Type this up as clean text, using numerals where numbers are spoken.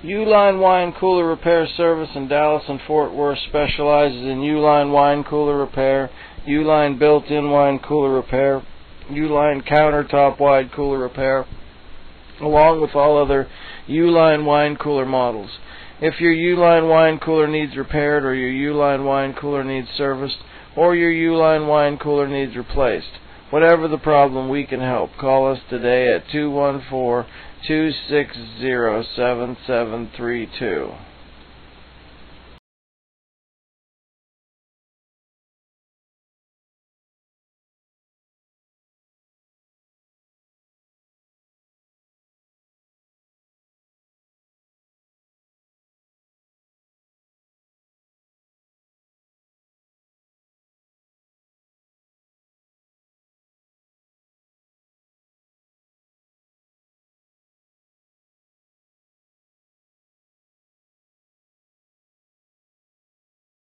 Uline Wine Cooler Repair Service in Dallas and Fort Worth specializes in Uline wine cooler repair, Uline built-in wine cooler repair, Uline countertop wide cooler repair, along with all other Uline wine cooler models. If your Uline wine cooler needs repaired, or your Uline wine cooler needs serviced, or your Uline wine cooler needs replaced, whatever the problem, we can help. Call us today at 214-260-7732.